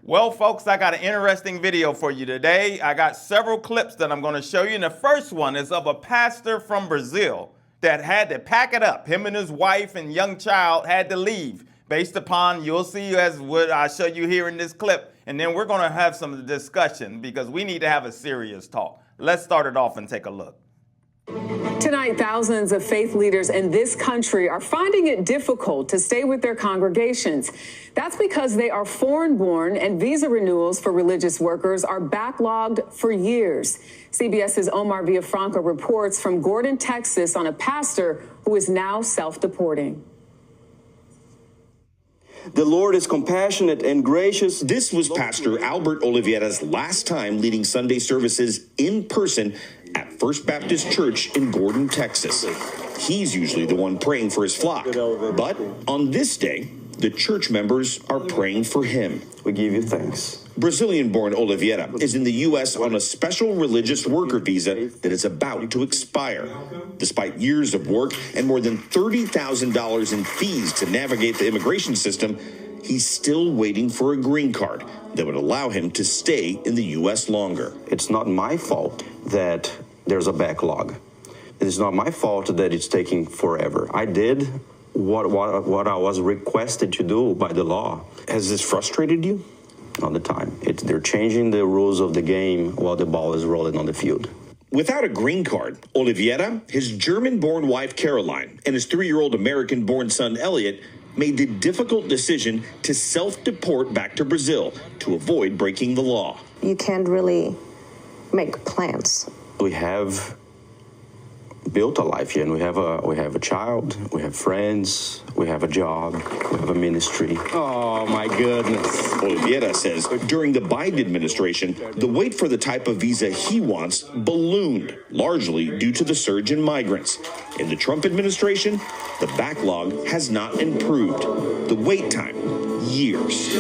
Well, folks, I got an interesting video for you today. I got several clips that I'm going to show you. And the first one is of a pastor from Brazil that had to pack it up. Him and his wife and young child had to leave based upon, you'll see as what I show you here in this clip. And then we're going to have some discussion because we need to have a serious talk. Let's start it off and take a look. Tonight, thousands of faith leaders in this country are finding it difficult to stay with their congregations. That's because they are foreign-born and visa renewals for religious workers are backlogged for years. CBS's Omar Villafranca reports from Gordon, Texas, on a pastor who is now self-deporting. The Lord is compassionate and gracious. This was Pastor Albert Oliveira's last time leading Sunday services in person at First Baptist Church in Gordon, Texas. He's usually the one praying for his flock. But on this day, the church members are praying for him. We give you thanks. Brazilian-born Oliveira is in the U.S. on a special religious worker visa that is about to expire. Despite years of work and more than $30,000 in fees to navigate the immigration system, he's still waiting for a green card that would allow him to stay in the U.S. longer. It's not my fault that there's a backlog. It's not my fault that it's taking forever. I did what I was requested to do by the law. Has this frustrated you? All the time. They're changing the rules of the game while the ball is rolling on the field. Without a green card, Oliveira, his German-born wife Caroline, and his 3-year-old American-born son Elliot made the difficult decision to self-deport back to Brazil to avoid breaking the law. You can't really make plans. We have built a life here, and we have a child, we have friends, we have a job, we have a ministry. Oh, my goodness. Oliveira says during the Biden administration, the wait for the type of visa he wants ballooned, largely due to the surge in migrants. In the Trump administration, the backlog has not improved. The wait time, years.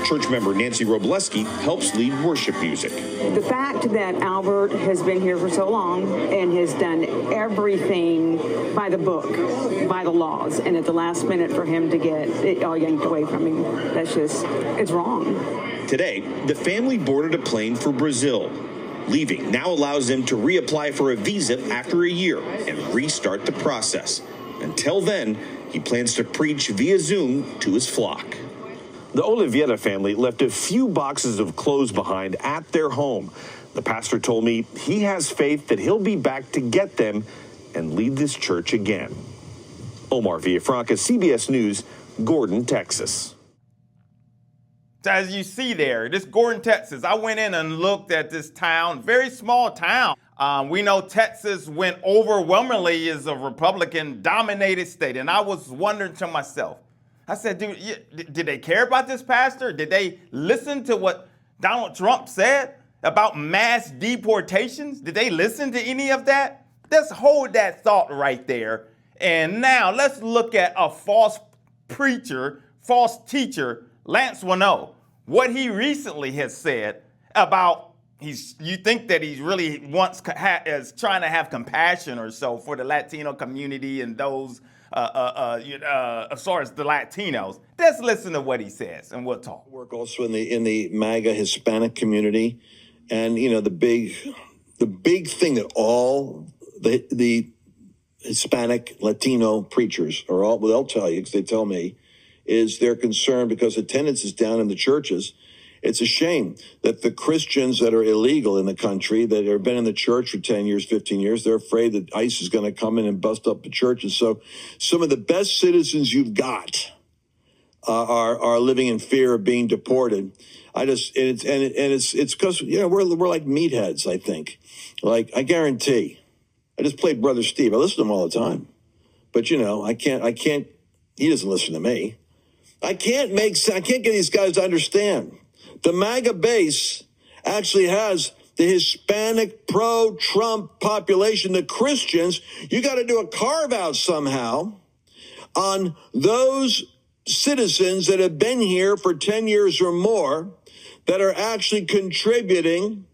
Church member Nancy Robleski helps lead worship music. The fact that Albert has been here for so long and has done everything by the book, by the laws, and at the last minute for him to get it all yanked away from him, it's wrong. Today, the family boarded a plane for Brazil. Leaving now allows them to reapply for a visa after a year and restart the process. Until then, he plans to preach via Zoom to his flock. The Oliveira family left a few boxes of clothes behind at their home. The pastor told me he has faith that he'll be back to get them and lead this church again. Omar Villafranca, CBS News, Gordon, Texas. As you see there, this Gordon, Texas, I went in and looked at this town, very small town. We know Texas went overwhelmingly as a Republican-dominated state, and I was wondering to myself, I said, dude, did they care about this pastor? Did they listen to what Donald Trump said about mass deportations? Did they listen to any of that? Let's hold that thought right there. And now let's look at a false preacher, false teacher, Lance Wallnau, what he recently has said about you think that he really is trying to have compassion or so for the Latino community and those as far as the Latinos. Let's listen to what he says and we'll talk. Work also in the MAGA Hispanic community, and you know the big thing that all the Hispanic Latino preachers are all, well, they'll tell you because they tell me, is they're concerned because attendance is down in the churches. It's a shame that the Christians that are illegal in the country, that have been in the church for 10 years, 15 years, they're afraid that ICE is going to come in and bust up the churches. So some of the best citizens you've got are living in fear of being deported. It's because, you know, we're like meatheads, I think. Like, I guarantee. I just played Brother Steve. I listen to him all the time. But, you know, I can't, he doesn't listen to me. I can't get these guys to understand. The MAGA base actually has the Hispanic pro-Trump population, the Christians. You got to do a carve-out somehow on those citizens that have been here for 10 years or more that are actually contributing,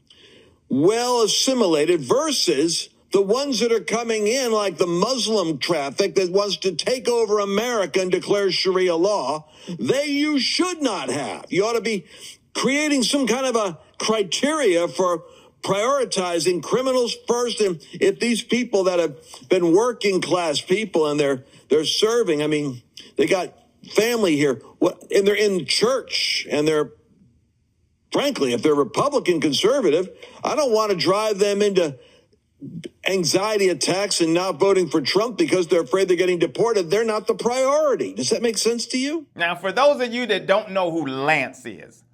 well assimilated, versus the ones that are coming in, like the Muslim traffic that wants to take over America and declare Sharia law, you should not have. You ought to be creating some kind of a criteria for prioritizing criminals first. And if these people that have been working class people and they're serving, I mean, they got family here, and they're in church, and they're, frankly, if they're Republican conservative, I don't want to drive them into anxiety attacks and not voting for Trump because they're afraid they're getting deported. They're not the priority. Does that make sense to you? Now, for those of you that don't know who Lance is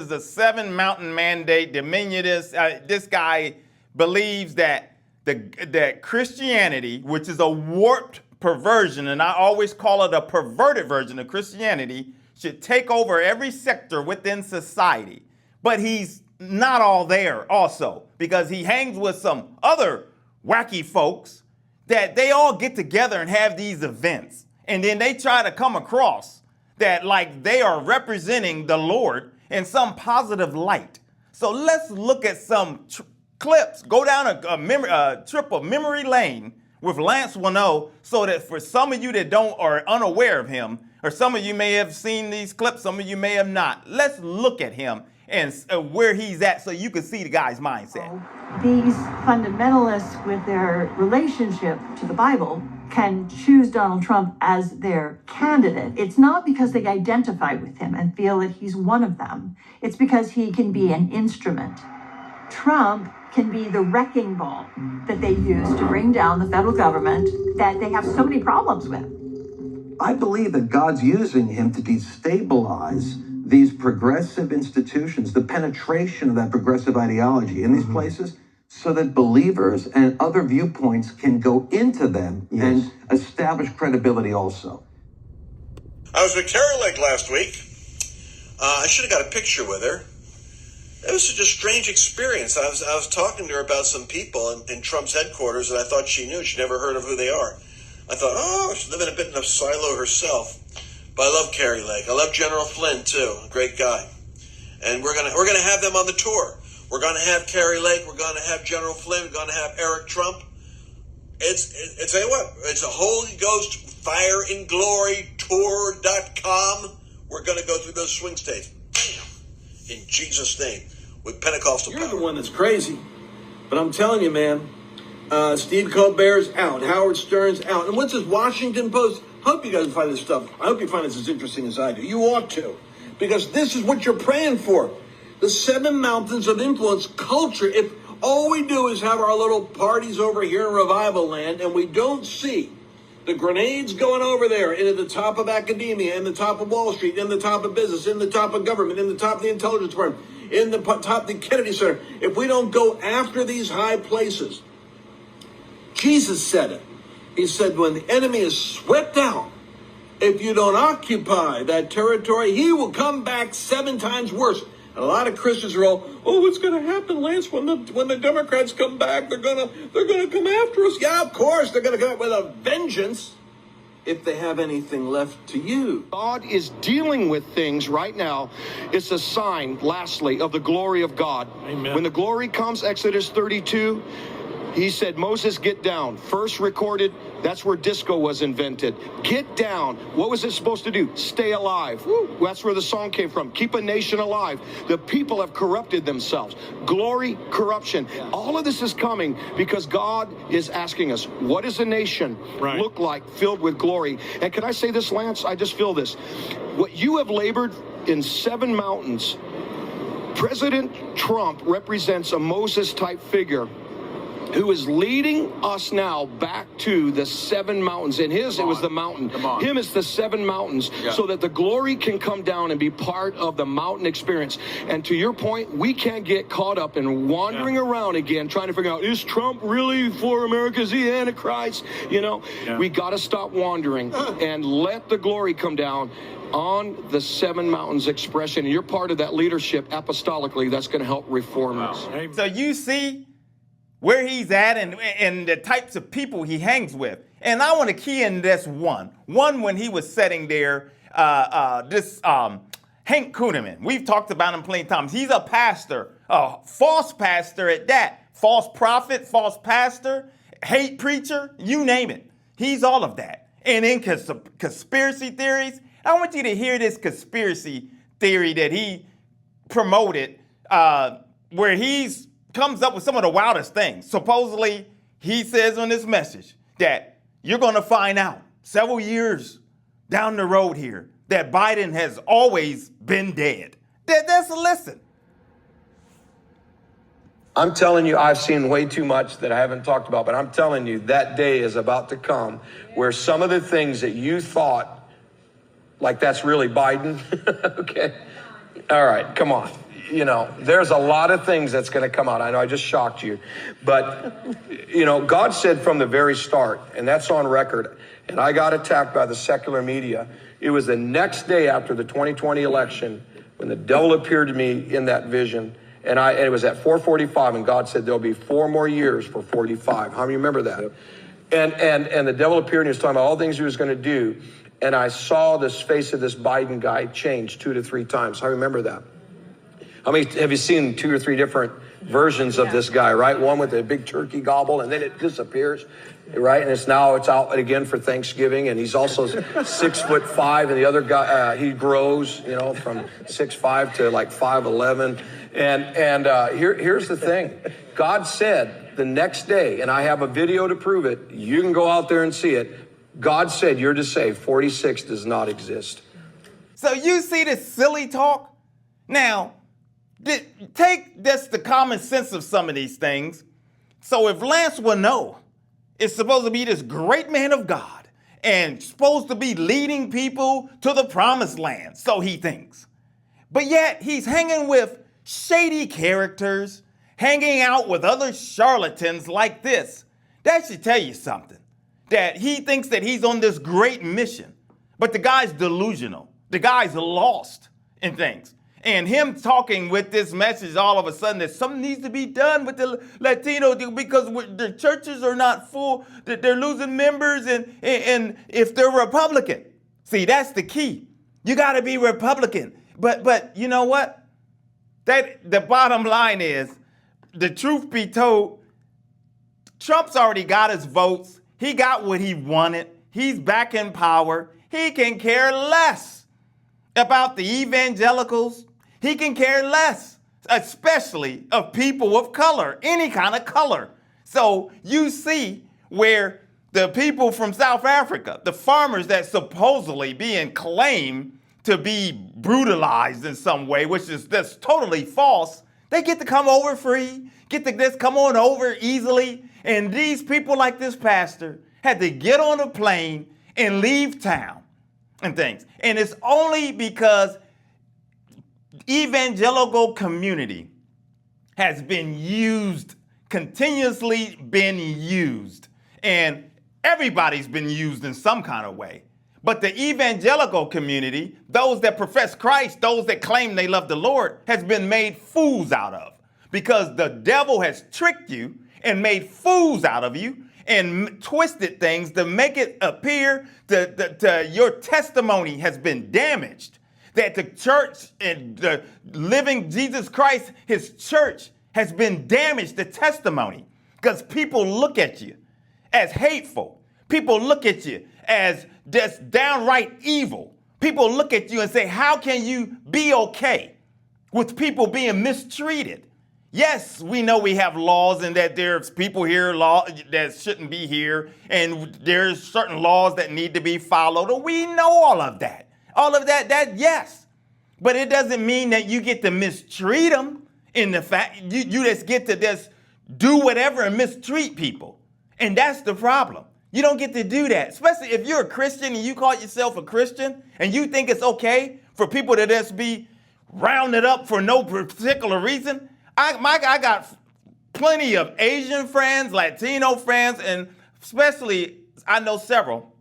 the 7 Mountain Mandate Dominionist. This guy believes that that Christianity, which is a warped perversion, and I always call it a perverted version of Christianity, should take over every sector within society. But he's not all there also, because he hangs with some other wacky folks that they all get together and have these events. And then they try to come across that like they are representing the Lord in some positive light. So let's look at some clips. Go down a trip of memory lane with Lance Wallnau, so that for some of you that are unaware of him, or some of you may have seen these clips, some of you may have not. Let's look at him and where he's at so you can see the guy's mindset. These fundamentalists, with their relationship to the Bible, can choose Donald Trump as their candidate. It's not because they identify with him and feel that he's one of them. It's because he can be an instrument. Trump can be the wrecking ball that they use to bring down the federal government that they have so many problems with. I believe that God's using him to destabilize these progressive institutions, the penetration of that progressive ideology in these places, so that believers and other viewpoints can go into them and establish credibility also. I was with Carrie Lake last week. I should have got a picture with her. It was such a strange experience. I was talking to her about some people in Trump's headquarters that I thought she knew. She'd never heard of who they are. I thought, oh, she's living a bit in a silo herself. But I love Carrie Lake. I love General Flynn too, a great guy. And we're gonna have them on the tour. We're gonna have Carrie Lake. We're gonna have General Flynn. We're gonna have Eric Trump. It's tell you what, it's a Holy Ghost Fire in Glory Tour.com. We're gonna go through those swing states. Bam! In Jesus' name, with Pentecostal power. You're the one that's crazy, but I'm telling you, man. Steve Colbert's out. Howard Stern's out. And what's this Washington Post? I hope you guys find this stuff. I hope you find this as interesting as I do. You ought to, because this is what you're praying for. The 7 mountains of influence culture. If all we do is have our little parties over here in Revival Land, and we don't see the grenades going over there into the top of academia, in the top of Wall Street, in the top of business, in the top of government, in the top of the intelligence department, in the top of the Kennedy Center, if we don't go after these high places, Jesus said it. He said, when the enemy is swept out, if you don't occupy that territory, he will come back 7 times worse. And a lot of Christians are all, oh, what's going to happen, Lance, when the Democrats come back? They're gonna come after us. Yeah, of course, they're going to come up with a vengeance if they have anything left to use. God is dealing with things right now. It's a sign, lastly, of the glory of God. Amen. When the glory comes, Exodus 32, he said, Moses, get down. First recorded, that's where disco was invented. Get down. What was it supposed to do? Stay alive. Woo. That's where the song came from. Keep a nation alive. The people have corrupted themselves. Glory, corruption. Yeah. All of this is coming because God is asking us, what does a nation look like filled with glory? And can I say this, Lance? I just feel this. What you have labored in 7 mountains, President Trump represents a Moses-type figure who is leading us now back to the 7 mountains. In his, it was the mountain. Him is the 7 mountains, so that the glory can come down and be part of the mountain experience. And to your point, we can't get caught up in wandering around again, trying to figure out, is Trump really for America? Is he Antichrist? You know, we got to stop wandering and let the glory come down on the 7 mountains expression. And you're part of that leadership apostolically that's going to help reform us. So you see where he's at and the types of people he hangs with. And I want to key in this one when he was sitting there, Hank Kunneman. We've talked about him plenty of times. He's a pastor, a false pastor at that, false prophet, false pastor, hate preacher, you name it. He's all of that. And in conspiracy theories, I want you to hear this conspiracy theory that he promoted, where he's comes up with some of the wildest things. Supposedly, he says on this message that you're going to find out several years down the road here that Biden has always been dead. That's a listen. I'm telling you, I've seen way too much that I haven't talked about, but I'm telling you, that day is about to come where some of the things that you thought, like that's really Biden, okay? All right, come on. You know, there's a lot of things that's going to come out. I know I just shocked you, but, you know, God said from the very start, and that's on record, and I got attacked by the secular media. It was the next day after the 2020 election when the devil appeared to me in that vision. And it was at 4:45, and God said there'll be 4 more years for 45. How many remember that? Yep. And the devil appeared and he was talking about all the things he was going to do. And I saw this face of this Biden guy change 2 to 3 times. How remember that? How many have you seen 2 or 3 different versions of this guy, right? One with a big turkey gobble, and then it disappears, right? And it's out again for Thanksgiving. And he's also 6'5", and the other guy, he grows, you know, from 6'5" to like 5'11". And here's the thing. God said the next day, and I have a video to prove it. You can go out there and see it. God said you're to say 46 does not exist. So you see this silly talk? Now, take just the common sense of some of these things. So if Lance Wallnau is supposed to be this great man of God and supposed to be leading people to the promised land, so he thinks. But yet he's hanging with shady characters, hanging out with other charlatans like this. That should tell you something. That he thinks that he's on this great mission. But the guy's delusional. The guy's lost in things. And him talking with this message all of a sudden that something needs to be done with the Latino because the churches are not full, that they're losing members, and if they're Republican. See, that's the key. You got to be Republican. But you know what? That the bottom line is, the truth be told, Trump's already got his votes. He got what he wanted. He's back in power. He can care less about the evangelicals. He can care less, especially of people of color, any kind of color. So you see where the people from South Africa, the farmers that supposedly being claimed to be brutalized in some way, which is that's totally false. They get to come over free, get to just come on over easily. And these people like this pastor had to get on a plane and leave town and things. And it's only because evangelical community has been used, continuously been used. And everybody's been used in some kind of way. But the evangelical community, those that profess Christ, those that claim they love the Lord, has been made fools out of. Because the devil has tricked you and made fools out of you and twisted things to make it appear that your testimony has been damaged. That the church and the living Jesus Christ, his church, has been damaged, the testimony. Because people look at you as hateful. People look at you as just downright evil. People look at you and say, how can you be okay with people being mistreated? Yes, we know we have laws and that there's people here that shouldn't be here, and there's certain laws that need to be followed. We know all of that. All of that, yes. But it doesn't mean that you get to mistreat them in the fact you just get to just do whatever and mistreat people. And that's the problem. You don't get to do that, especially if you're a Christian and you call yourself a Christian and you think it's okay for people to just be rounded up for no particular reason. I got plenty of Asian friends, Latino friends, and especially I know several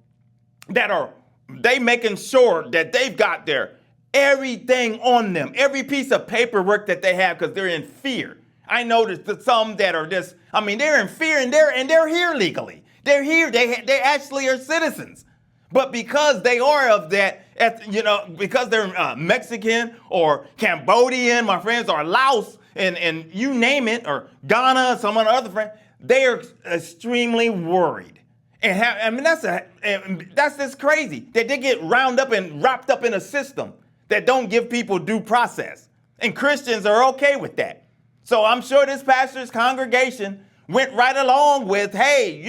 that they making sure that they've got their everything on them, every piece of paperwork that they have, because they're in fear. I know there's some that are just, they're in fear and they're here legally. They're here. They actually are citizens. But because they are of that, because they're Mexican or Cambodian, my friends, or Laos, and you name it, or Ghana, some of the other friends, they are extremely worried. And that's just crazy that they get round up and wrapped up in a system that don't give people due process. And Christians are okay with that. So I'm sure this pastor's congregation went right along with, hey,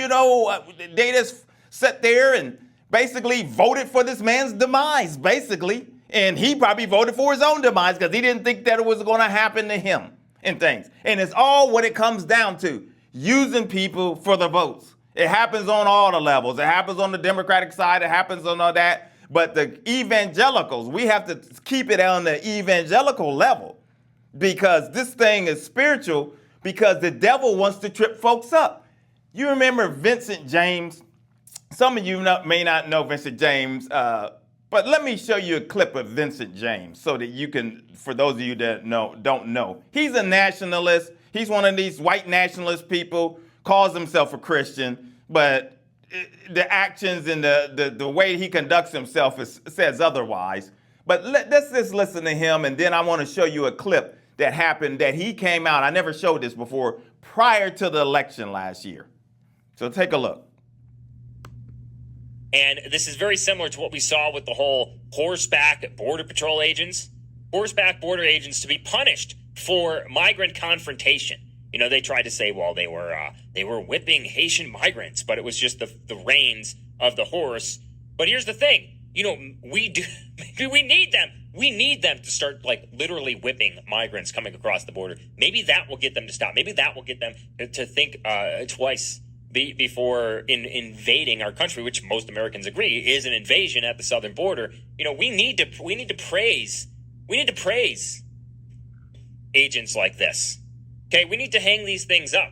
they just sat there and basically voted for this man's demise, basically. And he probably voted for his own demise because he didn't think that it was going to happen to him and things. And it's all what it comes down to, using people for the votes. It happens on all the levels. It happens on the Democratic side. It happens on all that. But the evangelicals, we have to keep it on the evangelical level because this thing is spiritual because the devil wants to trip folks up. You remember Vincent James? Some of you may not know Vincent James, but let me show you a clip of Vincent James so that you can, for those of you that don't know. He's a nationalist. He's one of these white nationalist people, calls himself a Christian, but the actions and the way he conducts himself says otherwise. But let's just listen to him, and then I want to show you a clip that happened that he came out. I never showed this before, prior to the election last year. So take a look. And this is very similar to what we saw with the whole horseback border patrol agents. Horseback border agents to be punished for migrant confrontation. They tried to say, well, they were whipping Haitian migrants, but it was just the reins of the horse. But here's the thing, we need them. We need them to start literally whipping migrants coming across the border. Maybe that will get them to stop. Maybe that will get them to think twice before invading our country, which most Americans agree is an invasion at the southern border. We need to praise agents like this. Okay, we need to hang these things up.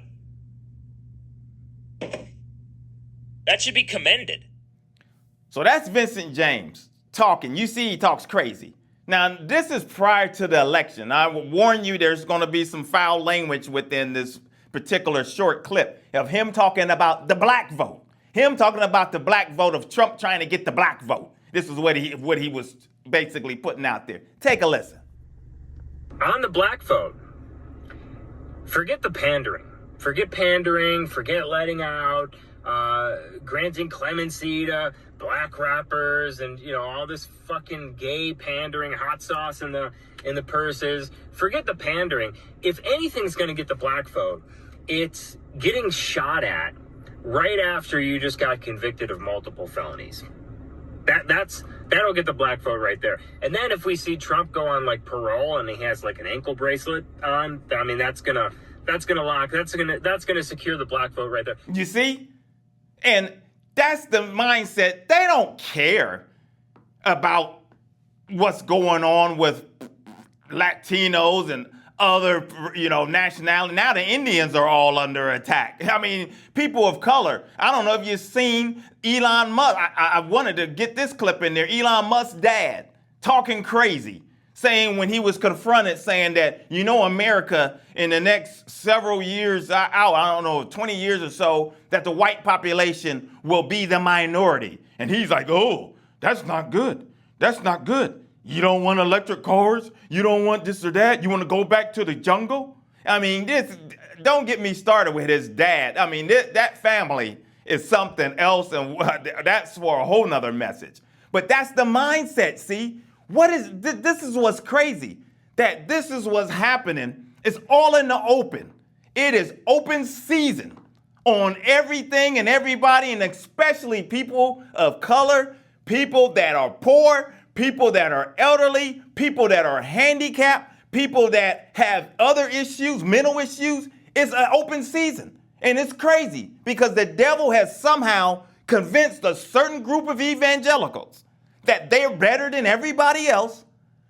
That should be commended. So that's Vincent James talking. You see, he talks crazy. Now, this is prior to the election. I will warn you, there's going to be some foul language within this particular short clip of him talking about the black vote. Him talking about the black vote of Trump trying to get the black vote. This is what he was basically putting out there. Take a listen. On the black vote, forget the pandering. Forget letting out, granting clemency to black rappers and, all this fucking gay pandering, hot sauce in the purses. Forget the pandering. If anything's going to get the black vote, it's getting shot at right after you just got convicted of multiple felonies. That'll get the black vote right there. And then if we see Trump go on parole and he has an ankle bracelet on, I mean that's gonna secure the black vote right there. You see? And that's the mindset. They don't care about what's going on with Latinos and other, nationality. Now the Indians are all under attack. I mean, people of color. I don't know if you've seen Elon Musk. I wanted to get this clip in there. Elon Musk's dad talking crazy, saying when he was confronted, saying that, America in the next several years out, I don't know, 20 years or so, that the white population will be the minority. And he's like, oh, that's not good. That's not good. You don't want electric cars? You don't want this or that? You want to go back to the jungle? I mean, don't get me started with his dad. I mean, that family is something else, and that's for a whole nother message. But that's the mindset, see? This is what's crazy, that this is what's happening. It's all in the open. It is open season on everything and everybody, and especially people of color, people that are poor, people that are elderly, people that are handicapped, people that have other issues, mental issues. It's an open season. And it's crazy because the devil has somehow convinced a certain group of evangelicals that they're better than everybody else,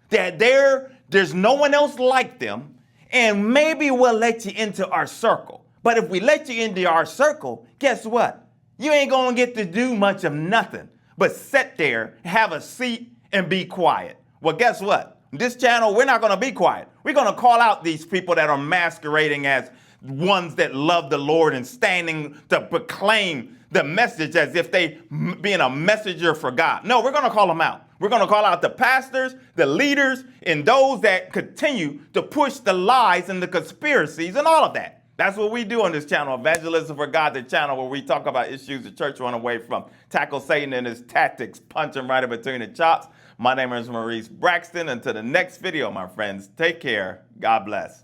that there's no one else like them, and maybe we'll let you into our circle. But if we let you into our circle, guess what? You ain't gonna get to do much of nothing but sit there, have a seat, and be quiet. Well, guess what? This channel, we're not going to be quiet. We're going to call out these people that are masquerading as ones that love the Lord and standing to proclaim the message as if they being a messenger for God. No, we're going to call them out. We're going to call out the pastors, the leaders, and those that continue to push the lies and the conspiracies and all of that. That's what we do on this channel, Evangelism for God, the channel where we talk about issues the church run away from. Tackle Satan and his tactics, punch him right in between the chops. My name is Maurice Braxton. Until the next video, my friends, take care. God bless.